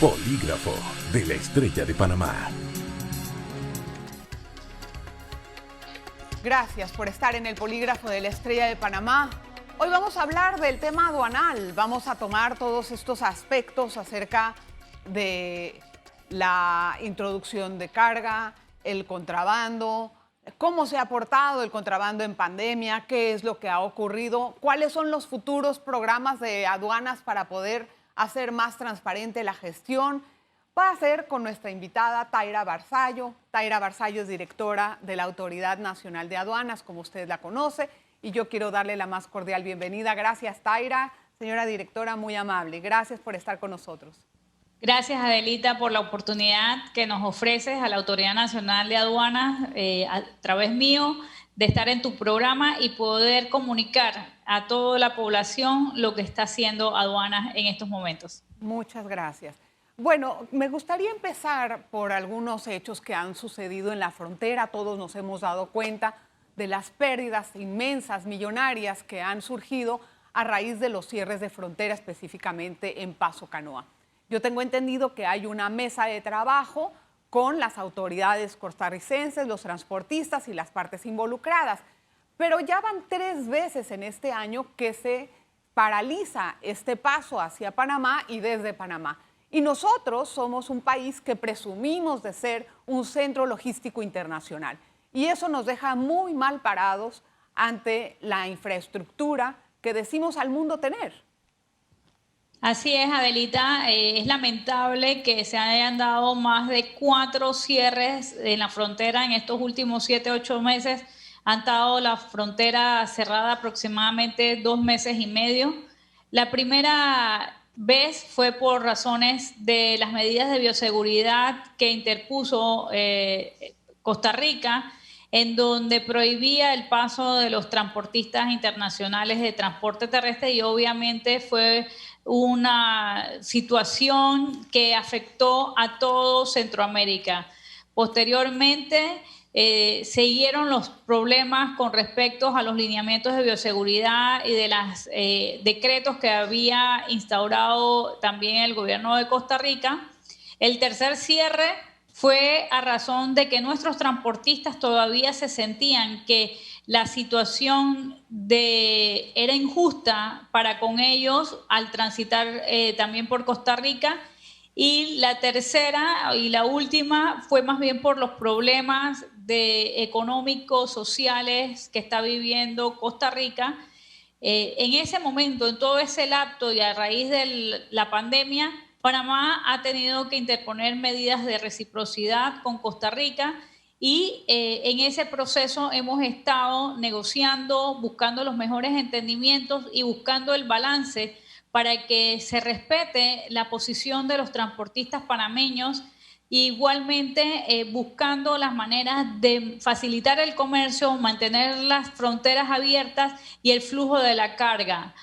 Polígrafo de la Estrella de Panamá. Gracias por estar en el Polígrafo de la Estrella de Panamá. Hoy vamos a hablar del tema aduanal. Vamos a tomar todos estos aspectos acerca de la introducción de carga, el contrabando, cómo se ha portado el contrabando en pandemia, qué es lo que ha ocurrido, cuáles son los futuros programas de aduanas para poder hacer más transparente la gestión. Va a ser con nuestra invitada Taira Barzallo. Taira Barzallo es directora de la Autoridad Nacional de Aduanas, como usted la conoce, y yo quiero darle la más cordial bienvenida. Gracias, Taira. Señora directora, muy amable. Gracias por estar con nosotros. Gracias, Adelita, por la oportunidad que nos ofreces a la Autoridad Nacional de Aduanas, a través mío, de estar en tu programa y poder comunicar a toda la población lo que está haciendo aduanas en estos momentos. Muchas gracias. Bueno, me gustaría empezar por algunos hechos que han sucedido en la frontera. Todos nos hemos dado cuenta de las pérdidas inmensas, millonarias, que han surgido a raíz de los cierres de frontera, específicamente en Paso Canoa. Yo tengo entendido que hay una mesa de trabajo con las autoridades costarricenses, los transportistas y las partes involucradas. Pero ya van 3 veces en este año que se paraliza este paso hacia Panamá y desde Panamá. Y nosotros somos un país que presumimos de ser un centro logístico internacional. Y eso nos deja muy mal parados ante la infraestructura que decimos al mundo tener. Así es, Adelita. Es lamentable que se hayan dado más de 4 cierres en la frontera en estos últimos 7, 8 meses. Han estado la frontera cerrada aproximadamente 2 meses y medio. La primera vez fue por razones de las medidas de bioseguridad que interpuso Costa Rica, en donde prohibía el paso de los transportistas internacionales de transporte terrestre, y obviamente fue una situación que afectó a todo Centroamérica. Posteriormente, siguieron los problemas con respecto a los lineamientos de bioseguridad y de los decretos que había instaurado también el gobierno de Costa Rica. El tercer cierre fue a razón de que nuestros transportistas todavía se sentían que la situación era injusta para con ellos al transitar también por Costa Rica. Y la tercera y la última fue más bien por los problemas económicos, sociales que está viviendo Costa Rica. En ese momento, en todo ese lapso y a raíz de la pandemia, Panamá ha tenido que interponer medidas de reciprocidad con Costa Rica y en ese proceso hemos estado negociando, buscando los mejores entendimientos y buscando el balance para que se respete la posición de los transportistas panameños, igualmente buscando las maneras de facilitar el comercio, mantener las fronteras abiertas y el flujo de la carga.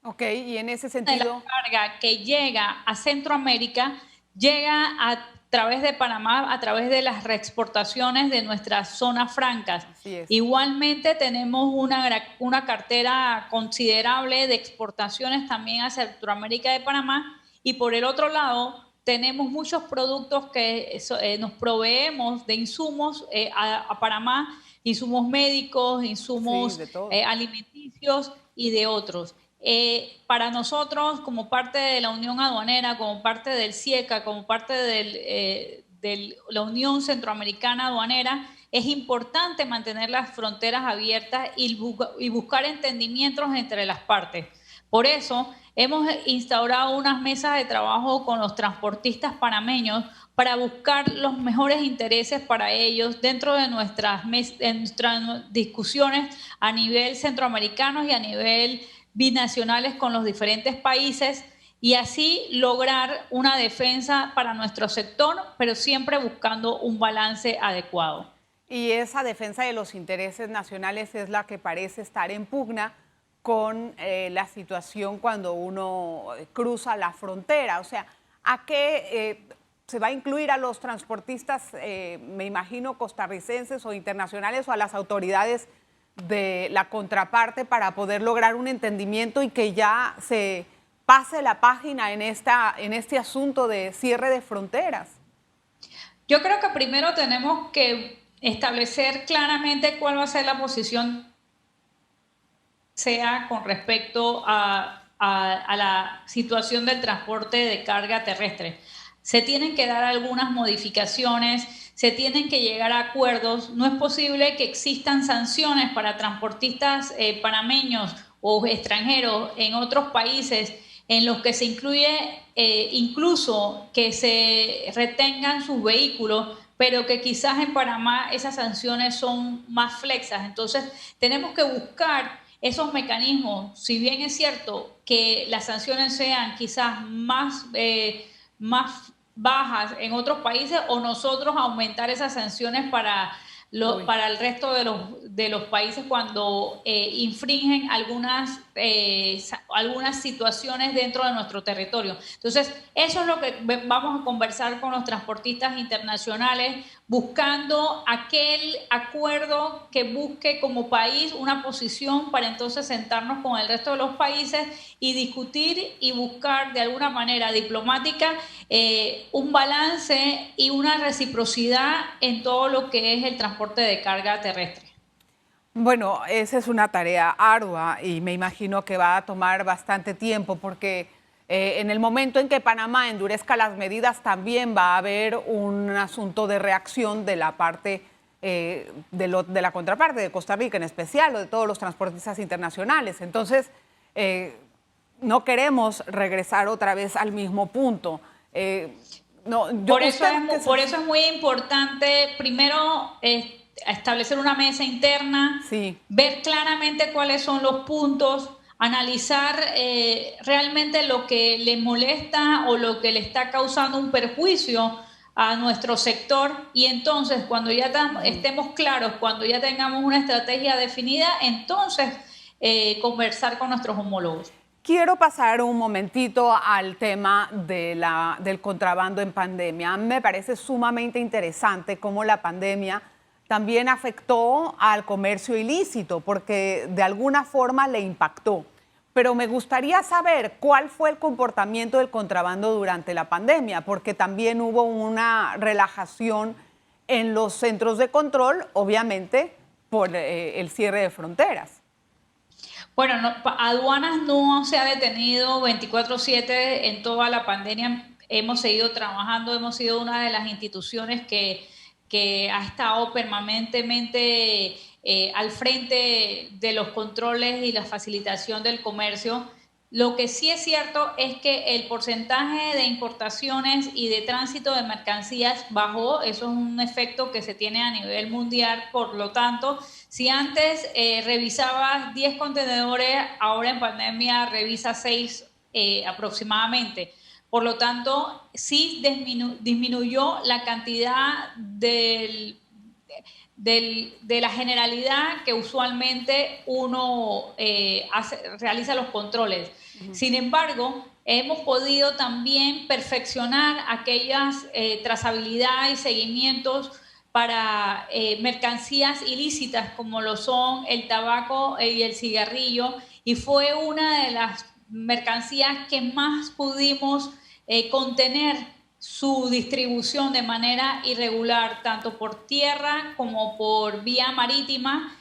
Ok, y en ese sentido... La carga que llega a Centroamérica llega a través de Panamá, a través de las reexportaciones de nuestras zonas francas. Igualmente tenemos una cartera considerable de exportaciones también a Centroamérica de Panamá, y por el otro lado tenemos muchos productos que nos proveemos de insumos a Panamá, insumos médicos, insumos alimenticios y de otros. Para nosotros, como parte de la Unión Aduanera, como parte del CIECA, como parte de la Unión Centroamericana Aduanera, es importante mantener las fronteras abiertas y buscar entendimientos entre las partes. Por eso hemos instaurado unas mesas de trabajo con los transportistas panameños para buscar los mejores intereses para ellos dentro de nuestras discusiones a nivel centroamericano y a nivel binacionales con los diferentes países, y así lograr una defensa para nuestro sector, pero siempre buscando un balance adecuado. Y esa defensa de los intereses nacionales es la que parece estar en pugna con la situación cuando uno cruza la frontera. O sea, ¿a qué se va a incluir a los transportistas, me imagino, costarricenses o internacionales, o a las autoridades de la contraparte para poder lograr un entendimiento y que ya se pase la página en este asunto de cierre de fronteras? Yo creo que primero tenemos que establecer claramente cuál va a ser la posición sea con respecto a la situación del transporte de carga terrestre. Se tienen que dar algunas modificaciones, se tienen que llegar a acuerdos. No es posible que existan sanciones para transportistas panameños o extranjeros en otros países en los que se incluye incluso que se retengan sus vehículos, pero que quizás en Panamá esas sanciones son más flexas. Entonces, tenemos que buscar esos mecanismos. Si bien es cierto que las sanciones sean quizás más bajas en otros países, o nosotros aumentar esas sanciones para el resto de los países cuando infringen algunas situaciones dentro de nuestro territorio. Entonces, eso es lo que vamos a conversar con los transportistas internacionales, buscando aquel acuerdo que busque como país una posición para entonces sentarnos con el resto de los países y discutir y buscar de alguna manera diplomática un balance y una reciprocidad en todo lo que es el transporte de carga terrestre. Bueno, esa es una tarea ardua y me imagino que va a tomar bastante tiempo porque en el momento en que Panamá endurezca las medidas también va a haber un asunto de reacción de la parte de la contraparte, de Costa Rica en especial, o de todos los transportistas internacionales. Entonces, no queremos regresar otra vez al mismo punto. Por eso es muy importante, primero, establecer una mesa interna, sí, ver claramente cuáles son los puntos, analizar realmente lo que le molesta o lo que le está causando un perjuicio a nuestro sector, y entonces cuando ya estemos claros, cuando ya tengamos una estrategia definida, entonces conversar con nuestros homólogos. Quiero pasar un momentito al tema del contrabando en pandemia. Me parece sumamente interesante cómo la pandemia también afectó al comercio ilícito, porque de alguna forma le impactó. Pero me gustaría saber cuál fue el comportamiento del contrabando durante la pandemia, porque también hubo una relajación en los centros de control, obviamente por el cierre de fronteras. Bueno, aduanas no se ha detenido 24/7 en toda la pandemia. Hemos seguido trabajando, hemos sido una de las instituciones que ha estado permanentemente al frente de los controles y la facilitación del comercio. Lo que sí es cierto es que el porcentaje de importaciones y de tránsito de mercancías bajó. Eso es un efecto que se tiene a nivel mundial. Por lo tanto, si antes revisabas 10 contenedores, ahora en pandemia revisa 6 aproximadamente. Por lo tanto, sí disminuyó la cantidad de la generalidad que usualmente uno realiza los controles. Sin embargo, hemos podido también perfeccionar aquellas trazabilidad y seguimientos para mercancías ilícitas como lo son el tabaco y el cigarrillo, y fue una de las mercancías que más pudimos contener su distribución de manera irregular, tanto por tierra como por vía marítima.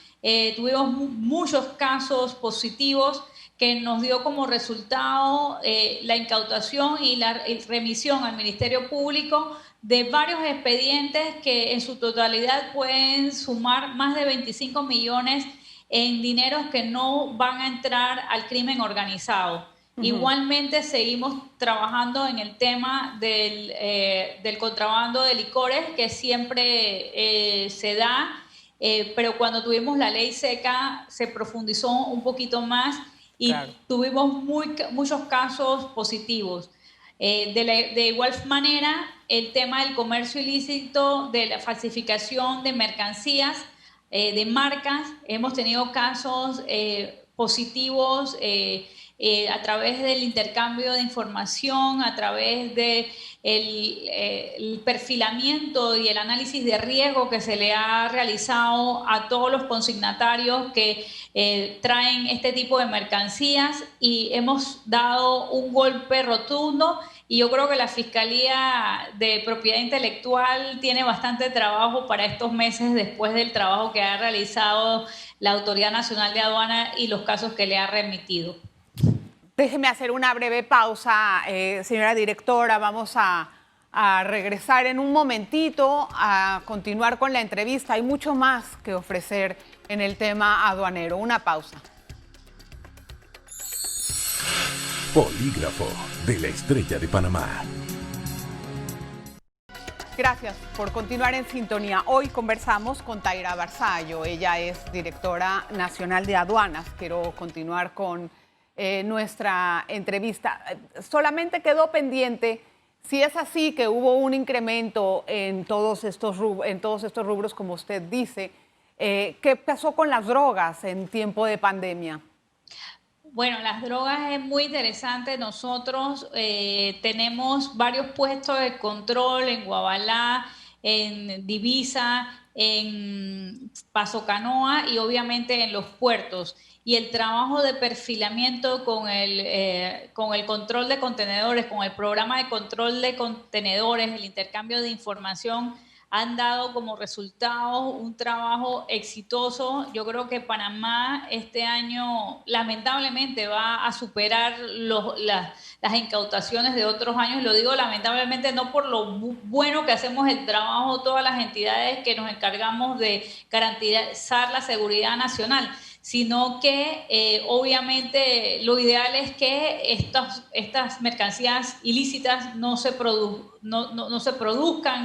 Tuvimos muchos casos positivos que nos dio como resultado la incautación y la remisión al Ministerio Público de varios expedientes que en su totalidad pueden sumar más de 25 millones en dineros que no van a entrar al crimen organizado. Igualmente seguimos trabajando en el tema del contrabando de licores, que siempre se da, pero cuando tuvimos la ley seca se profundizó un poquito más y claro, tuvimos muchos casos positivos. De igual manera, el tema del comercio ilícito, de la falsificación de mercancías, de marcas, hemos tenido casos positivos a través del intercambio de información, a través de el perfilamiento y el análisis de riesgo que se le ha realizado a todos los consignatarios que traen este tipo de mercancías, y hemos dado un golpe rotundo. Y yo creo que la Fiscalía de Propiedad Intelectual tiene bastante trabajo para estos meses después del trabajo que ha realizado la Autoridad Nacional de Aduana y los casos que le ha remitido. Déjeme hacer una breve pausa, señora directora. Vamos a regresar en un momentito a continuar con la entrevista. Hay mucho más que ofrecer en el tema aduanero. Una pausa. Polígrafo de la Estrella de Panamá. Gracias por continuar en sintonía. Hoy conversamos con Taira Barzallo. Ella es directora nacional de aduanas. Quiero continuar con nuestra entrevista. Solamente quedó pendiente si es así que hubo un incremento en todos estos rubros, como usted dice. ¿Qué pasó con las drogas en tiempo de pandemia? Bueno, las drogas es muy interesante. Nosotros tenemos varios puestos de control en Guabalá, en Divisa, en Paso Canoa y obviamente en los puertos. Y el trabajo de perfilamiento con el control de contenedores, con el programa de control de contenedores, el intercambio de información, han dado como resultado un trabajo exitoso. Yo creo que Panamá este año lamentablemente va a superar las incautaciones de otros años. Lo digo lamentablemente no por lo bueno que hacemos el trabajo todas las entidades que nos encargamos de garantizar la seguridad nacional, sino que obviamente lo ideal es que estas mercancías ilícitas no se produzcan,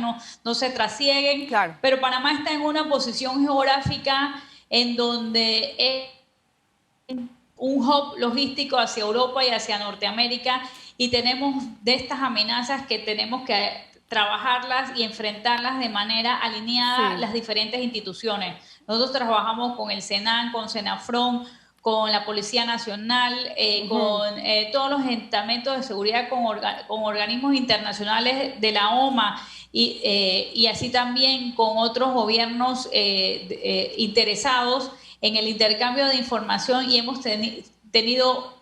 no se trasieguen. Claro. Pero Panamá está en una posición geográfica en donde es un hub logístico hacia Europa y hacia Norteamérica, y tenemos de estas amenazas que tenemos que trabajarlas y enfrentarlas de manera alineada, las diferentes instituciones. Nosotros trabajamos con el SENAN, con SENAFRON, con la Policía Nacional, con todos los estamentos de seguridad, con organismos internacionales de la OMA y así también con otros gobiernos interesados en el intercambio de información, y hemos tenido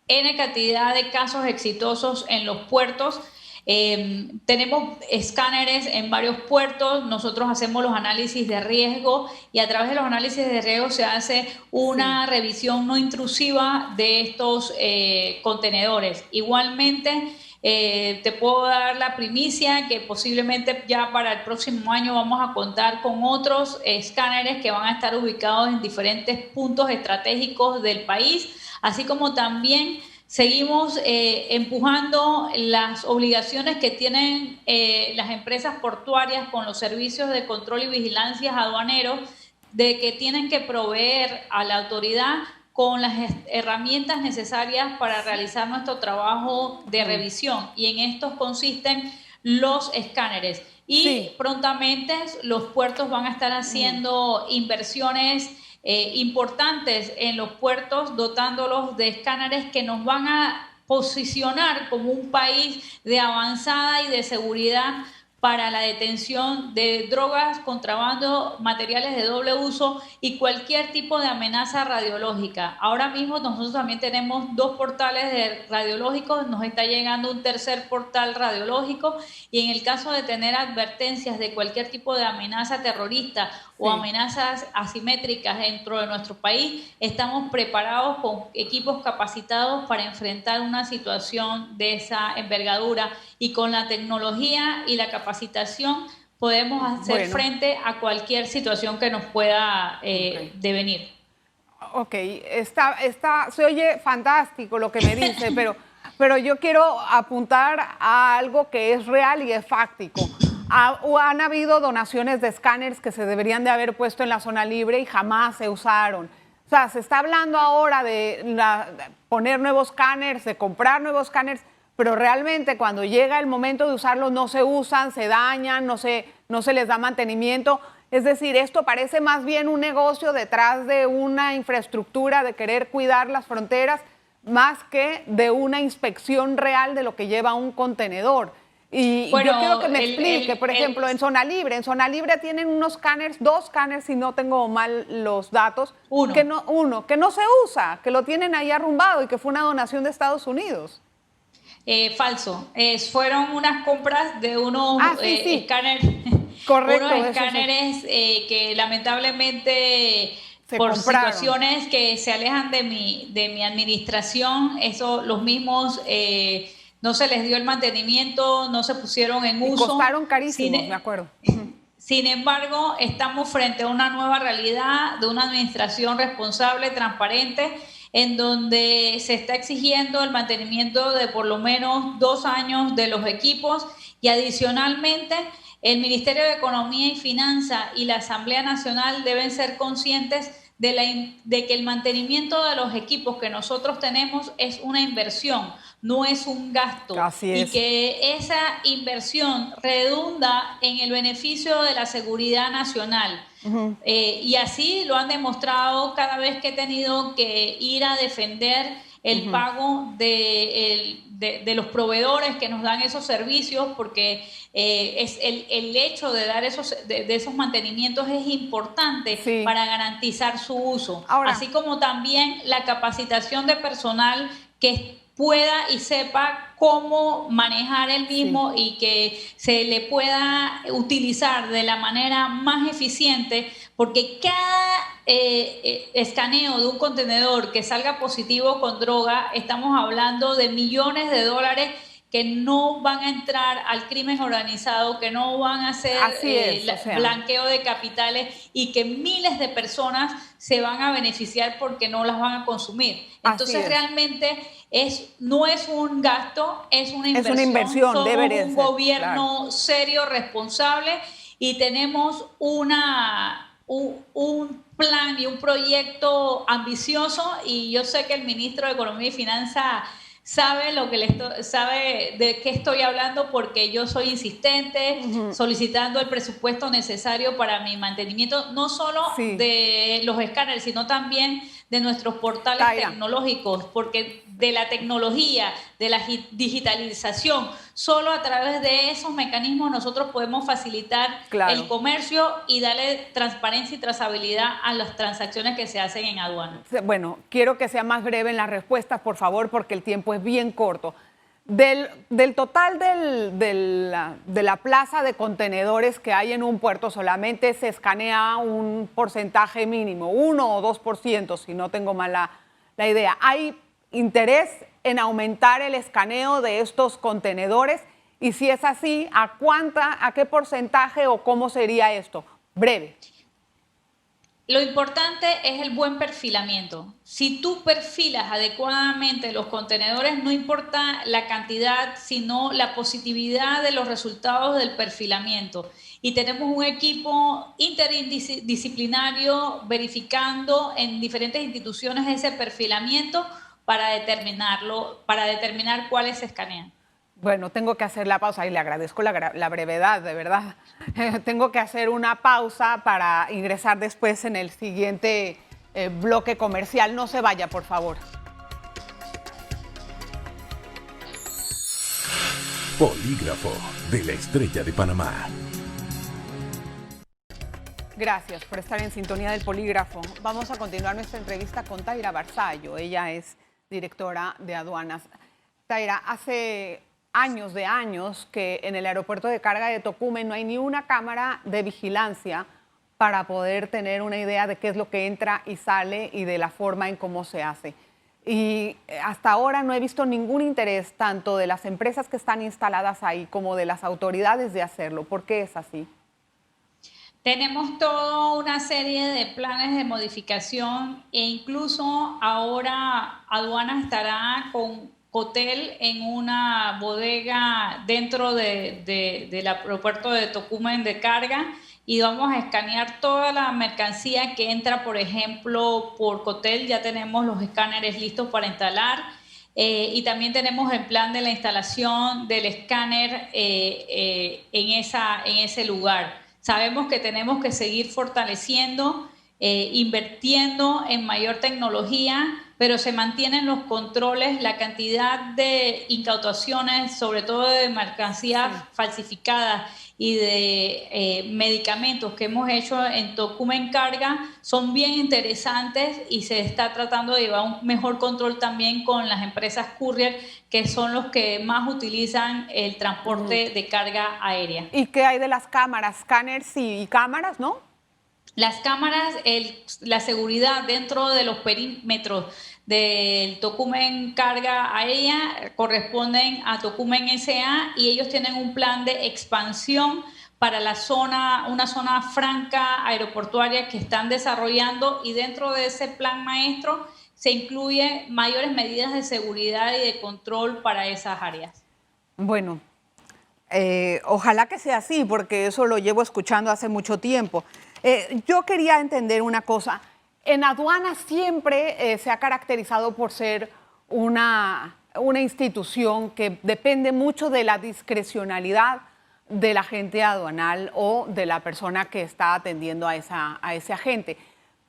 N cantidad de casos exitosos en los puertos. Tenemos escáneres en varios puertos. Nosotros hacemos los análisis de riesgo y a través de los análisis de riesgo se hace una revisión no intrusiva de estos contenedores. Igualmente, te puedo dar la primicia que posiblemente ya para el próximo año vamos a contar con otros escáneres que van a estar ubicados en diferentes puntos estratégicos del país, así como también seguimos empujando las obligaciones que tienen las empresas portuarias con los servicios de control y vigilancia aduaneros, de que tienen que proveer a la autoridad con las herramientas necesarias para realizar nuestro trabajo de revisión. Y en estos consisten los escáneres. Y prontamente los puertos van a estar haciendo inversiones importantes en los puertos, dotándolos de escáneres que nos van a posicionar como un país de avanzada y de seguridad para la detención de drogas, contrabando, materiales de doble uso y cualquier tipo de amenaza radiológica. Ahora mismo nosotros también tenemos 2 portales de radiológicos, nos está llegando un tercer portal radiológico, y en el caso de tener advertencias de cualquier tipo de amenaza terrorista o amenazas asimétricas dentro de nuestro país, estamos preparados con equipos capacitados para enfrentar una situación de esa envergadura, y con la tecnología y la capacitación podemos hacer frente a cualquier situación que nos pueda devenir. Ok, se oye fantástico lo que me dice, pero yo quiero apuntar a algo que es real y es fáctico. Han habido donaciones de escáneres que se deberían de haber puesto en la zona libre y jamás se usaron. O sea, se está hablando ahora de poner nuevos escáneres, de comprar nuevos escáneres, pero realmente cuando llega el momento de usarlos no se usan, se dañan, no se les da mantenimiento. Es decir, esto parece más bien un negocio detrás de una infraestructura de querer cuidar las fronteras. más que de una inspección real de lo que lleva un contenedor. Y bueno, yo quiero que me explique, por ejemplo, en Zona Libre tienen unos escáneres, 2 escáneres, si no tengo mal los datos, que no se usa, que lo tienen ahí arrumbado y que fue una donación de Estados Unidos. Falso. Fueron unas compras de unos escáneres, correcto, unos escáneres que lamentablemente por situaciones que se alejan de mi administración, los mismos no se les dio el mantenimiento, no se pusieron en uso. Costaron carísimos, me acuerdo. Sin embargo, estamos frente a una nueva realidad de una administración responsable, transparente, en donde se está exigiendo el mantenimiento de por lo menos 2 años de los equipos y adicionalmente el Ministerio de Economía y Finanzas y la Asamblea Nacional deben ser conscientes de que el mantenimiento de los equipos que nosotros tenemos es una inversión, no es un gasto. Así es. Y que esa inversión redunda en el beneficio de la seguridad nacional. Y así lo han demostrado cada vez que he tenido que ir a defender el pago de los proveedores que nos dan esos servicios, porque es el hecho de dar esos mantenimientos es importante para garantizar su uso. Ahora, así como también la capacitación de personal que pueda y sepa cómo manejar el mismo y que se le pueda utilizar de la manera más eficiente, porque cada escaneo de un contenedor que salga positivo con droga, estamos hablando de millones de dólares que no van a entrar al crimen organizado, que no van a hacer blanqueo de capitales y que miles de personas se van a beneficiar porque no las van a consumir. Entonces realmente no es un gasto, es una inversión. Somos un gobierno serio, responsable y tenemos un plan y un proyecto ambicioso, y yo sé que el ministro de Economía y Finanzas sabe de qué estoy hablando, porque yo soy insistente solicitando el presupuesto necesario para mi mantenimiento, no solo de los escáneres, sino también de nuestros portales tecnológicos, porque de la tecnología, de la digitalización, solo a través de esos mecanismos nosotros podemos facilitar el comercio y darle transparencia y trazabilidad a las transacciones que se hacen en aduana. Bueno, quiero que sea más breve en las respuestas, por favor, porque el tiempo es bien corto. Del total de la plaza de contenedores que hay en un puerto, solamente se escanea un porcentaje mínimo, 1 o 2%, si no tengo mal la idea. ¿Hay interés en aumentar el escaneo de estos contenedores? Y si es así, ¿a qué porcentaje o cómo sería esto? Breve. Lo importante es el buen perfilamiento. Si tú perfilas adecuadamente los contenedores, no importa la cantidad, sino la positividad de los resultados del perfilamiento. Y tenemos un equipo interdisciplinario verificando en diferentes instituciones ese perfilamiento para determinar cuáles se escanean. Bueno, tengo que hacer la pausa y le agradezco la brevedad, de verdad. Tengo que hacer una pausa para ingresar después en el siguiente bloque comercial. No se vaya, por favor. Polígrafo de la Estrella de Panamá. Gracias por estar en sintonía del Polígrafo. Vamos a continuar nuestra entrevista con Taira Barzallo. Ella es directora de aduanas. Taira, hace años que en el aeropuerto de carga de Tocumen no hay ni una cámara de vigilancia para poder tener una idea de qué es lo que entra y sale y de la forma en cómo se hace. Y hasta ahora no he visto ningún interés tanto de las empresas que están instaladas ahí como de las autoridades de hacerlo. ¿Por qué es así? Tenemos toda una serie de planes de modificación e incluso ahora aduana estará con Cotel en una bodega dentro del aeropuerto de Tocumen de carga, y vamos a escanear toda la mercancía que entra, por ejemplo, por Cotel. Ya tenemos los escáneres listos para instalar y también tenemos el plan de la instalación del escáner en ese lugar. Sabemos que tenemos que seguir fortaleciendo, invirtiendo en mayor tecnología pero se mantienen los controles, la cantidad de incautaciones, sobre todo de mercancías falsificadas y de medicamentos que hemos hecho en Tocumen Carga son bien interesantes y se está tratando de llevar un mejor control también con las empresas courier, que son los que más utilizan el transporte de carga aérea. ¿Y qué hay de las cámaras, escáneres y cámaras, no? Las cámaras, la seguridad dentro de los perímetros del Tocumen Carga Aérea corresponden a Tocumen S.A. y ellos tienen un plan de expansión para la zona, una zona franca aeroportuaria que están desarrollando, y dentro de ese plan maestro se incluye mayores medidas de seguridad y de control para esas áreas. Bueno, ojalá que sea así, porque eso lo llevo escuchando hace mucho tiempo. Yo quería entender una cosa. En aduanas siempre se ha caracterizado por ser una institución que depende mucho de la discrecionalidad del agente aduanal o de la persona que está atendiendo a ese agente.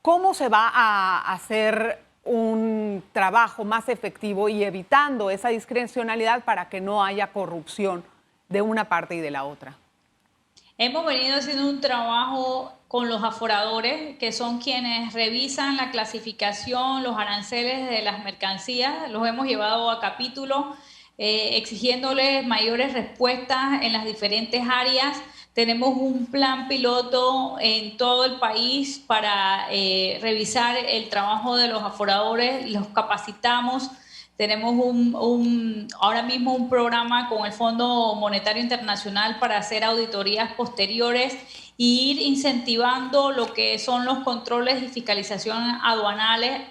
¿Cómo se va a hacer un trabajo más efectivo y evitando esa discrecionalidad para que no haya corrupción de una parte y de la otra? Hemos venido haciendo un trabajo con los aforadores, que son quienes revisan la clasificación, los aranceles de las mercancías. Los hemos llevado a capítulo, exigiéndoles mayores respuestas en las diferentes áreas. Tenemos un plan piloto en todo el país para revisar el trabajo de los aforadores, los capacitamos. Tenemos ahora mismo un programa con el Fondo Monetario Internacional para hacer auditorías posteriores e ir incentivando lo que son los controles y fiscalización aduanales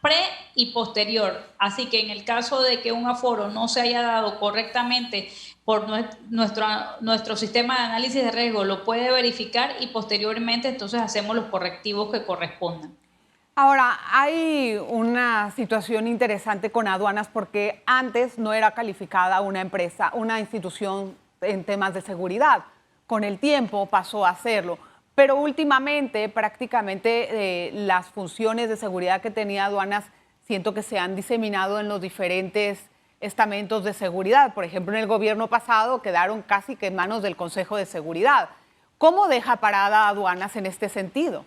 pre y posterior. Así que en el caso de que un aforo no se haya dado correctamente por nuestro sistema de análisis de riesgo, lo puede verificar y posteriormente entonces hacemos los correctivos que correspondan. Ahora, hay una situación interesante con aduanas porque antes no era calificada una empresa, una institución en temas de seguridad. Con el tiempo pasó a hacerlo, pero últimamente prácticamente las funciones de seguridad que tenía aduanas siento que se han diseminado en los diferentes estamentos de seguridad. Por ejemplo, en el gobierno pasado quedaron casi que en manos del Consejo de Seguridad. ¿Cómo deja parada aduanas en este sentido?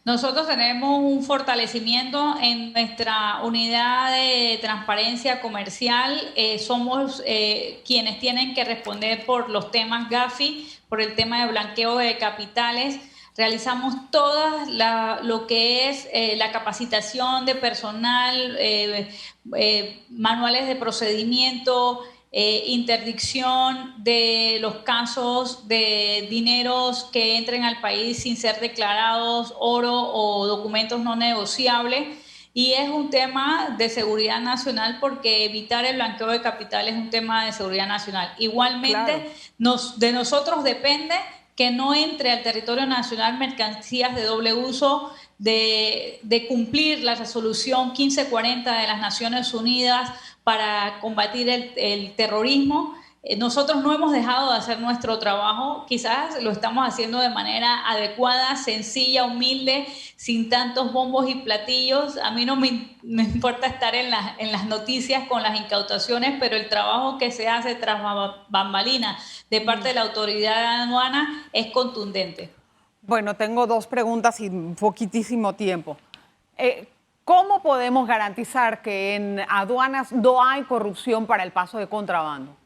Nosotros tenemos un fortalecimiento en nuestra unidad de transparencia comercial. Somos quienes tienen que responder por los temas GAFI, por el tema de blanqueo de capitales. Realizamos todas lo que es la capacitación de personal, manuales de procedimiento, interdicción de los casos de dineros que entren al país sin ser declarados oro o documentos no negociables. Y es un tema de seguridad nacional porque evitar el blanqueo de capital es un tema de seguridad nacional. Igualmente, claro, de nosotros depende que no entre al territorio nacional mercancías de doble uso, de cumplir la resolución 1540 de las Naciones Unidas para combatir el terrorismo. Nosotros no hemos dejado de hacer nuestro trabajo, quizás lo estamos haciendo de manera adecuada, sencilla, humilde, sin tantos bombos y platillos. A mí no me importa estar en las noticias con las incautaciones, pero el trabajo que se hace tras bambalinas de parte de la autoridad aduana es contundente. Bueno, tengo dos preguntas y poquitísimo tiempo. ¿Cómo podemos garantizar que en aduanas no hay corrupción para el paso de contrabando?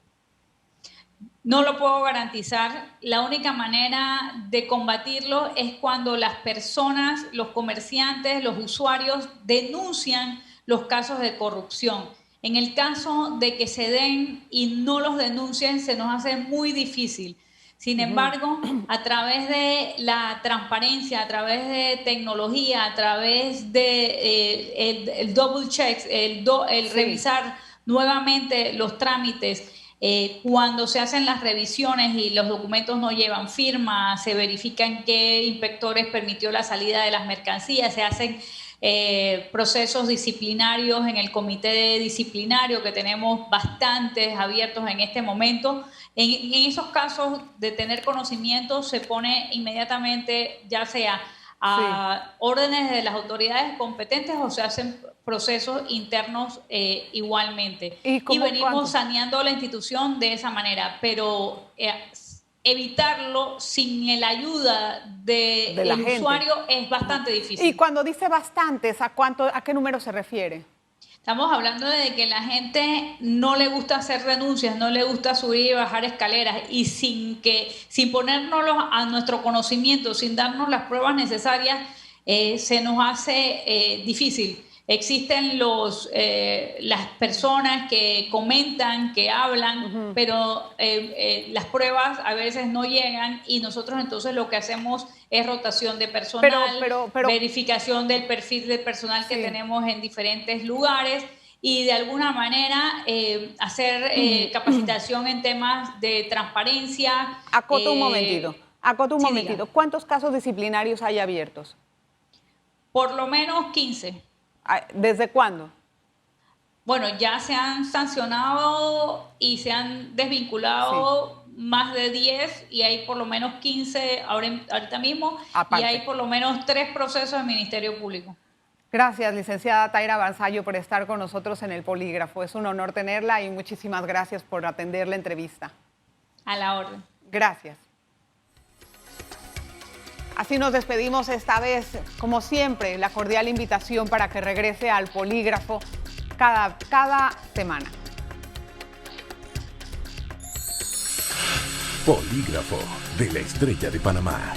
No lo puedo garantizar. La única manera de combatirlo es cuando las personas, los comerciantes, los usuarios denuncian los casos de corrupción. En el caso de que se den y no los denuncien, se nos hace muy difícil. Sin embargo, a través de la transparencia, a través de tecnología, a través de el double check, el revisar nuevamente los trámites, cuando se hacen las revisiones y los documentos no llevan firma, se verifican qué inspectores permitió la salida de las mercancías, se hacen procesos disciplinarios en el comité disciplinario, que tenemos bastantes abiertos en este momento. En esos casos de tener conocimiento se pone inmediatamente, ya sea a órdenes de las autoridades competentes o se hacen procesos internos igualmente. Y venimos saneando la institución de esa manera, pero evitarlo sin la ayuda del usuario es bastante difícil. Y cuando dice bastantes, ¿a qué número se refiere? Estamos hablando de que la gente no le gusta hacer renuncias, no le gusta subir y bajar escaleras y sin ponérnoslo a nuestro conocimiento, sin darnos las pruebas necesarias, se nos hace difícil. Existen las personas que comentan, que hablan, pero las pruebas a veces no llegan y nosotros entonces lo que hacemos es rotación de personal, verificación del perfil del personal que tenemos en diferentes lugares y de alguna manera hacer capacitación en temas de transparencia. Acoto un momentito. Diga. ¿Cuántos casos disciplinarios hay abiertos? Por lo menos 15. ¿Desde cuándo? Bueno, ya se han sancionado y se han desvinculado más de 10 y hay por lo menos 15 ahorita mismo. Aparte. Y hay por lo menos 3 procesos del Ministerio Público. Gracias, licenciada Taira Barzallo, por estar con nosotros en el Polígrafo. Es un honor tenerla y muchísimas gracias por atender la entrevista. A la orden. Gracias. Así nos despedimos esta vez, como siempre, la cordial invitación para que regrese al Polígrafo cada semana. Polígrafo de la Estrella de Panamá.